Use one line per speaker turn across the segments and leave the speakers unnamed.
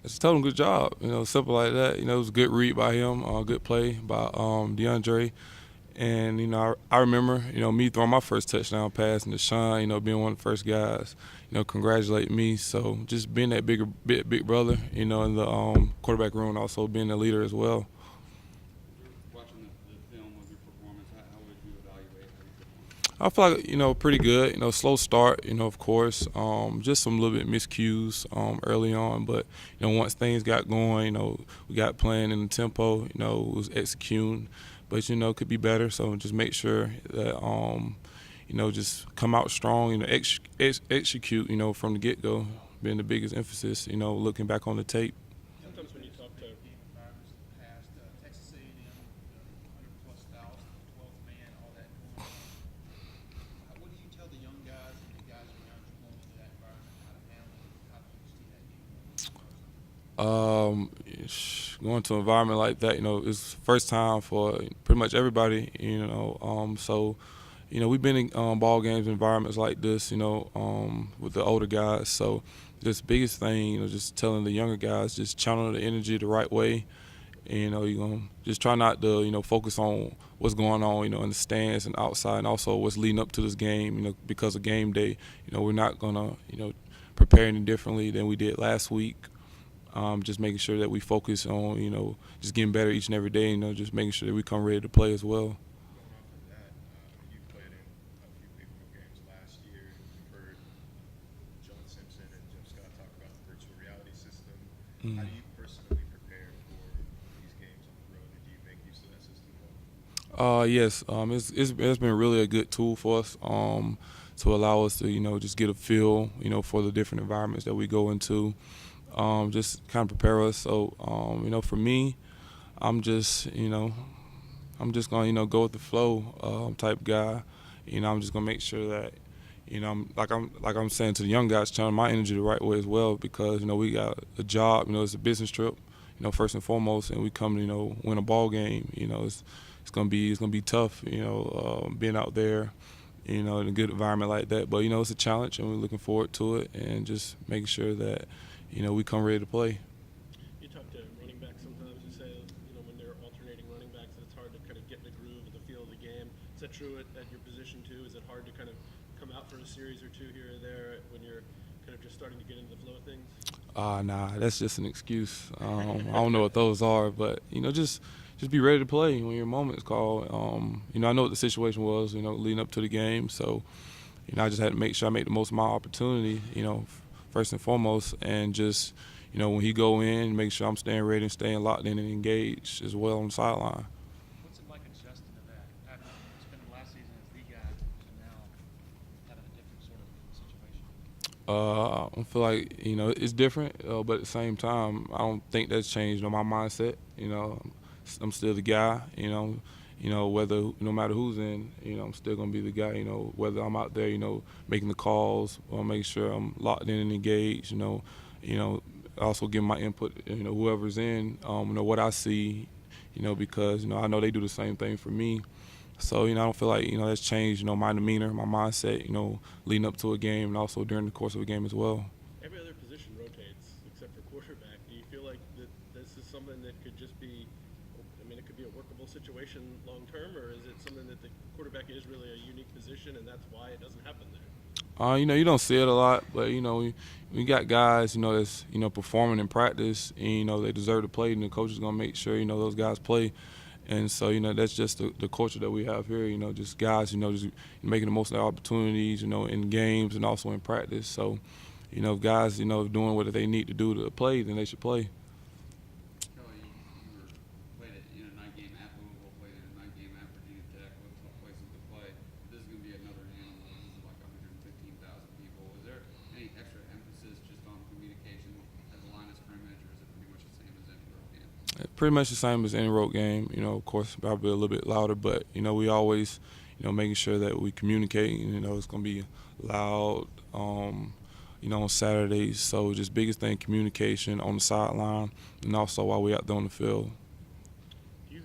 just told him good job. Simple like that. It was a good read by him, good play by DeAndre. And I remember me throwing my first touchdown pass, and Deshaun, being one of the first guys, congratulate me. So just being that big brother, in the quarterback room, and also being a leader as well.
Watching the film of your performance, how would you evaluate how you performed?
I feel like pretty good. Slow start. Of course, just some little bit miscues early on, but once things got going, we got playing in the tempo. Was executing, but could be better. So just make sure that just come out strong. Execute. From the get go, being the biggest emphasis. Looking back on the tape.
Sometimes when you talk to game environments in the past, Texas A&M, 100+ thousand, 12th man, all that going on. What do you tell the young guys and the guys around you going into that environment, how to handle it, how do you see that game?
Going to an environment like that, it's first time for pretty much everybody, so, we've been in ball games, environments like this, with the older guys. So, this biggest thing, just telling the younger guys, just channel the energy the right way. And, you're going to just try not to, focus on what's going on, in the stands and outside, and also what's leading up to this game, because of game day. We're not going to, prepare any differently than we did last week. Just making sure that we focus on, just getting better each and every day, just making sure that we come ready to play as well.
Going off of that, you played in a few big bowl games last year. You've heard John Simpson and Jeff Scott talk about the virtual reality system. How do you personally prepare for these games on the road, and do you make use of that system at all?
Yes, it's been really a good tool for us to allow us to just get a feel for the different environments that we go into, just kind of prepare us. So for me, I'm just I'm just gonna go with the flow type guy. I'm just gonna make sure that I'm saying to the young guys, channeling my energy the right way as well, because we got a job. It's a business trip. First and foremost, and we come to win a ball game. It's gonna be tough. Being out there, in a good environment like that. But it's a challenge, and we're looking forward to it, and just making sure that we come ready to play.
You talk to running backs sometimes. You say, when they're alternating running backs, that it's hard to kind of get in the groove of the feel of the game. Is that true at your position too? Is it hard to kind of come out for a series or two here or there when you're kind of just starting to get into the flow of things?
Nah, that's just an excuse. I don't know what those are, but just be ready to play when your moment's called. I know what the situation was, leading up to the game, so I just had to make sure I make the most of my opportunity, first and foremost, and just when he go in, make sure I'm staying ready and staying locked in and engaged as well on the sideline.
What's it like adjusting to that? After spending last season as the guy to now having a different sort of situation?
I feel like it's different, but at the same time, I don't think that's changed. My mindset. I'm still the guy. Whether no matter who's in, I'm still gonna be the guy. Whether I'm out there, making the calls or making sure I'm locked in and engaged. Also giving my input. Whoever's in, what I see. Because I know they do the same thing for me. So, I don't feel like, that's changed, my demeanor, my mindset, leading up to a game and also during the course of a game as well.
Every other position rotates except for quarterback. Do you feel like that this is something that could just be, it could be a workable situation long term, or is it something that the quarterback is really a unique position and that's why it doesn't happen there?
You don't see it a lot, but, we got guys, that's, performing in practice and, they deserve to play, and the coach is going to make sure, those guys play. And so, that's just the culture that we have here, just guys, just making the most of their opportunities, in games and also in practice. So, if guys, doing what they need to do to play, then they should play.
Kelly, you were played in a night game at Louisville, played in a night game at Virginia Tech, with tough places to play. This is going to be another animal. This is like 115,000 people. Is there any extra emphasis just on communication at the line of scrimmage, or is it pretty much the same as any road game?
Pretty much the same as any road game. Of course, probably a little bit louder, but we always, making sure that we communicate. It's gonna be loud. On Saturdays. So just biggest thing, communication on the sideline, and also while we're out there on the field.
Is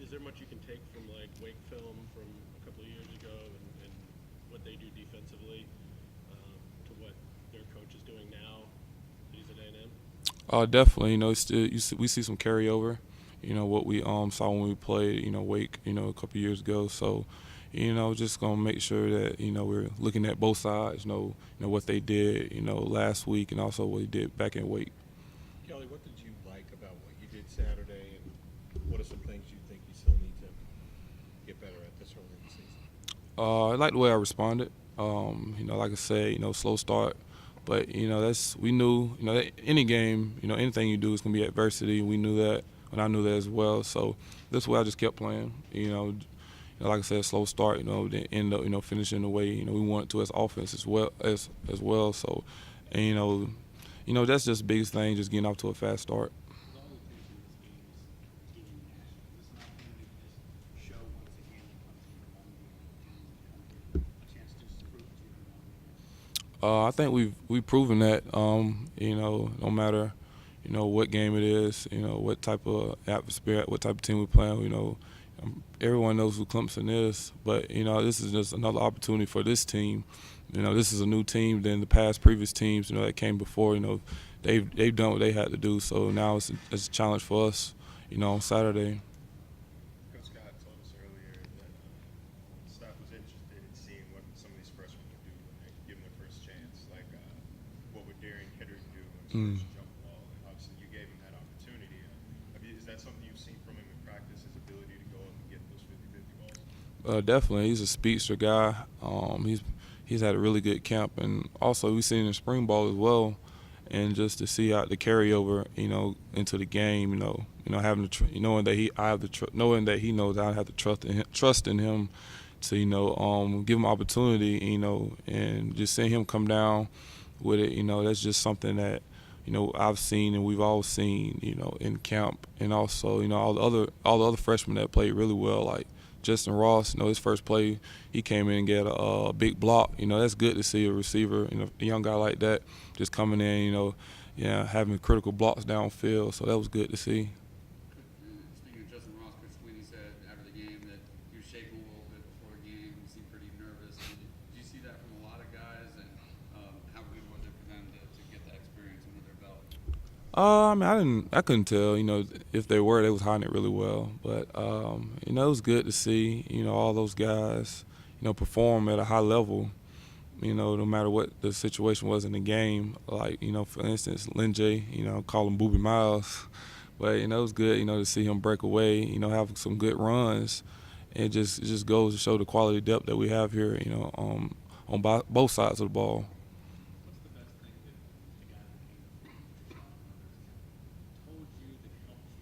there much you can take from like Wake film from a couple of years ago and what they do defensively to what their coach is doing now that he's at A&M?
Definitely. Still we see some carryover. What we saw when we played Wake a couple years ago. So just gonna make sure that we're looking at both sides. What they did last week and also what he did back in Wake.
Kelly, what did you like about what you did Saturday, and what are some things you think you still need to get better at this early in the season?
I like the way I responded. Like I said, slow start, but that's we knew. That any game, anything you do is gonna be adversity. We knew that, and I knew that as well. So this way, I just kept playing. Like I said, slow start. Then end up finishing the way we wanted to as offense as well. So, and that's just the biggest thing, just getting off to a fast start.
With all the attention this game is getting national, is this an opportunity to just show once again that Clemson belongs and a chance to just prove to everyone?
I think we've proven that. No matter what game it is, what type of atmosphere, what type of team we play. Everyone knows who Clemson is, but this is just another opportunity for this team. This is a new team than the previous teams that came before. They've done what they had to do, so now it's a challenge for us. On Saturday.
Coach Scott told us earlier that staff was interested in seeing what some of these freshmen would do when they give them their first chance, like what would Darian Kidder do on his first jump ball, and obviously you gave him that opportunity. Is that something you've seen from him in practice, his ability to go up and get those 50-50 balls?
Definitely, he's a speedster guy. He's had a really good camp, and also we've seen in spring ball as well. And just to see how the carryover, into the game, having knowing that knowing that he knows I have to trust in him to give him opportunity, and just seeing him come down with it, that's just something that I've seen and we've all seen, in camp, and also all the other freshmen that played really well, like Justin Ross. His first play, he came in and get a big block. That's good to see a receiver, a young guy like that, just coming in, having critical blocks downfield. So that was good to see.
Speaking of Justin Ross, Coach Sweeney said after the game that he was shaking a little bit before the game. He seemed pretty nervous. Did you see that from a lot of guys? And how good was it for them to get that experience under their belt?
I couldn't tell, if they was hiding it really well. But, it was good to see, all those guys, perform at a high level, no matter what the situation was in the game. Like, for instance, Lin J, call him Booby Miles. But, it was good, to see him break away, have some good runs. It just goes to show the quality depth that we have here, on both sides of the ball.
What's the best thing that the guy that came before you, Deshaun and others, told you that helped you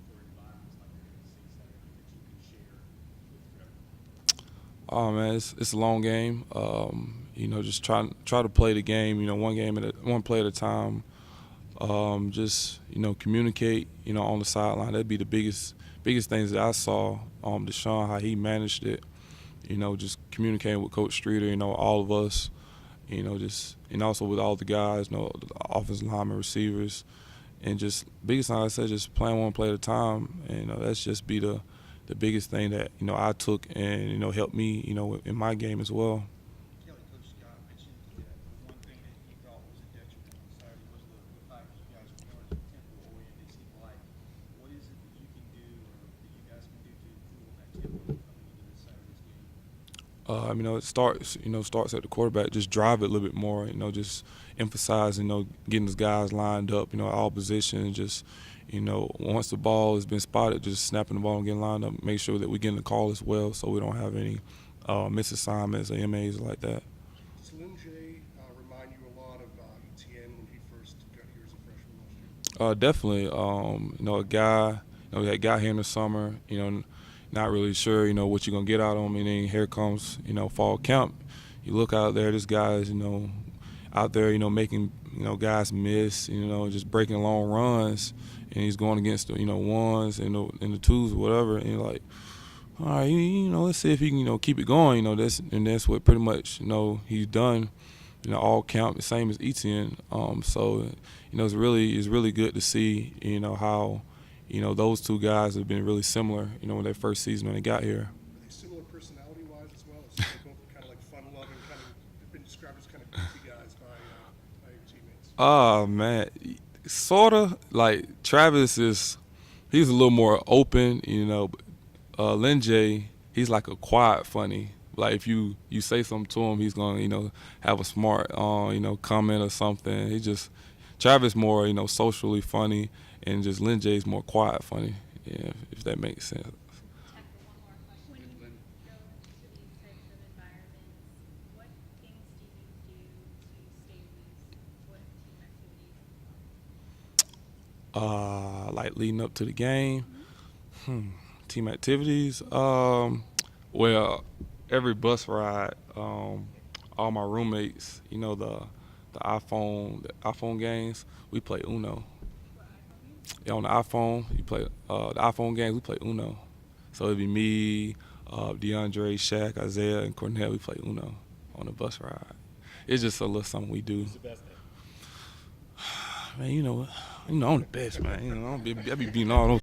for environments like you're going to see Saturday that you can share with Trevor?
Oh man, it's a long game. Just try to play the game. One play at a time. Just communicate. On the sideline. That'd be the biggest things that I saw. Deshaun, how he managed it. Just communicating with Coach Streeter. All of us. And also with all the guys. The offensive linemen, receivers, and just biggest thing I said, just playing one play at a time. And that's just be the biggest thing that I took and helped me in my game as well.
Kelly, Coach Scott mentioned that the one thing that he thought was a detriment on Saturday was the fact that you guys were more tempo-oriented, it seemed like. What is it that you can do or that you guys can do to improve on that tempo coming into this Saturday's game?
It starts at the quarterback. Just drive it a little bit more. Just emphasize. Getting those guys lined up. All positions. Just once the ball has been spotted, just snapping the ball and getting lined up. Make sure that we're getting the call as well, so we don't have any misassignments or MAs like that.
Does Lin J remind you a lot of Etienne when he first got here as a freshman last year?
Definitely. A guy. That got here in the summer. Not really sure. What you're gonna get out of him, and then here comes fall camp. You look out there. This guy's out there. Making guys miss. Just breaking long runs, and he's going against the ones and the twos or whatever. And you're like, all right, let's see if he can keep it going. That's what pretty much he's done. All camp, the same as Etienne. So it's really good to see how those two guys have been really similar. In their first season when they got here.
Are they similar personality-wise as well? It seems like both kind of like fun-loving, kind of been described as kind of goofy guys by your teammates.
Oh man, sorta. Like Travis he's a little more open, you know. But, Lin J, he's like a quiet funny. Like if you say something to him, he's gonna have a smart comment or something. Travis more socially funny, and just Lin J's more quiet funny. Yeah, if that makes sense.
Time for one more question. When you
Lynn.
go into these types of environments, what things do you do to stay loose? What team activities?
Like leading up to the game. Team activities. Well, every bus ride, all my roommates, the iPhone games, we play Uno.
What iPhone games?
Yeah, on the iPhone, you play the iPhone games. We play Uno. So it'd be me, DeAndre, Shaq, Isaiah, and Cornell. We play Uno on the bus ride. It's just a little something we do.
Who's the best at it?
Man, I'm the best, man. I be beating all those